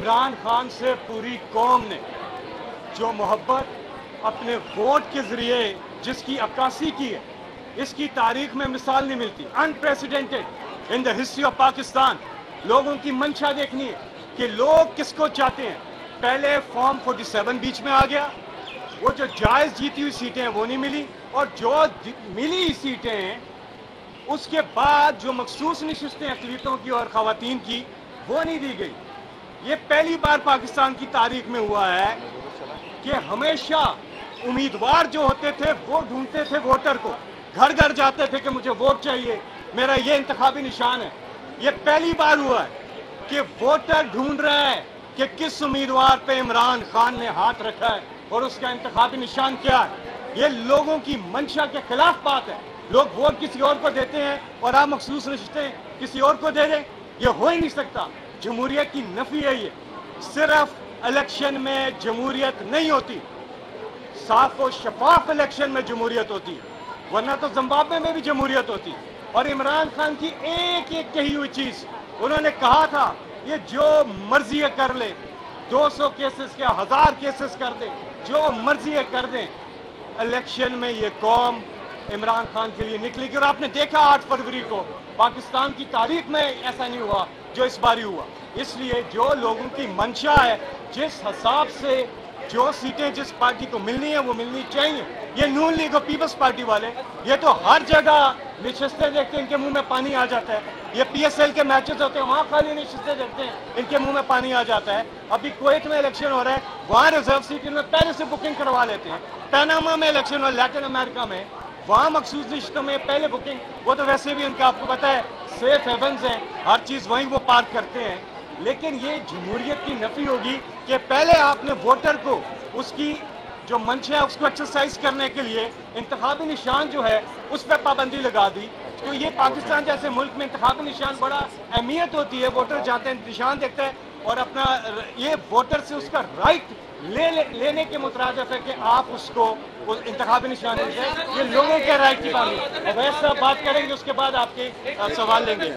इमरान खान से पूरी कौम ने जो मोहब्बत अपने वोट के जरिए जिसकी अक्कासी की है, इसकी तारीख में मिसाल नहीं मिलती। Unprecedented in the history of Pakistan. लोगों की मंशा देखनी है कि लोग किसको चाहते हैं। पहले फॉर्म 47 बीच में आ गया, वो जो जायज जीती हुई सीटें हैं वो नहीं मिली, और जो मिली सीटें हैं उसके बाद जो मखसूस नशिस्तें अक़लियतों की और ख़वातीन की वो नहीं दी गई। ये पहली बार पाकिस्तान की तारीख में हुआ है कि हमेशा उम्मीदवार जो होते थे वो ढूंढते थे वोटर को, घर घर जाते थे कि मुझे वोट चाहिए, मेरा ये इंतखाबी निशान है। ये पहली बार हुआ है कि वोटर ढूंढ रहा है कि किस उम्मीदवार पे इमरान खान ने हाथ रखा है और उसका इंतखाबी निशान क्या है। ये लोगों की मंशा के खिलाफ बात है। लोग वोट किसी और को देते हैं और आप मखसूस नशिस्तें किसी और को दे दें, ये हो ही नहीं सकता। जमहूरियत की नफी है ये। सिर्फ इलेक्शन में जमहूरियत नहीं होती, साफ और शफाफ इलेक्शन में जमहूरियत होती है, वरना तो जिम्बाब्वे में भी जमहूरियत होती। और इमरान खान की एक एक कही हुई चीज, उन्होंने कहा था ये जो मर्जी है कर ले, 200 केसेस के 1000 केसेस कर दे, जो मर्जी है कर दें। इलेक्शन में ये कौम इमरान खान के लिए निकलेगी। और आपने देखा 8 फरवरी को पाकिस्तान की तारीख में ऐसा नहीं हुआ जो इस बारी हुआ। इसलिए जो लोगों की मंशा है, जिस हिसाब से जो सीटें जिस पार्टी को मिलनी है वो मिलनी चाहिए। ये नून लीग और पीपल्स पार्टी वाले ये तो हर जगह नशिस्तें देखते हैं इनके मुंह में पानी आ जाता है। ये PSL के मैचेस होते हैं, वहाँ खाली नशिस्तें देखते हैं इनके मुंह में पानी आ जाता है। अभी कुवैत में इलेक्शन हो रहा है, वहाँ रिजर्व सीट में पहले से बुकिंग करवा लेते हैं। पनामा में इलेक्शन और लैटिन अमेरिका में वहाँ मखसूस नशिस्तों में पहले बुकिंग, वो तो वैसे भी उनका आपको पता है सेफ हेवन्स है, हर चीज़ वहीं वो पार्क करते हैं। लेकिन ये जमहूरियत की नफी होगी कि पहले आपने वोटर को उसकी जो मंशा है उसको एक्सरसाइज करने के लिए इंतखाबी निशान जो है उस पर पाबंदी लगा दी। तो ये पाकिस्तान जैसे मुल्क में इंतखाबी निशान बड़ा अहमियत होती है। वोटर जाते हैं, निशान देखता है और अपना ये वोटर से उसका राइट लेने के मुतरादिफ है कि आप उसको उस इंतखाबी निशान, ये लोगों के राइट की बात है। वैसा बात करेंगे, उसके बाद आपके सवाल लेंगे।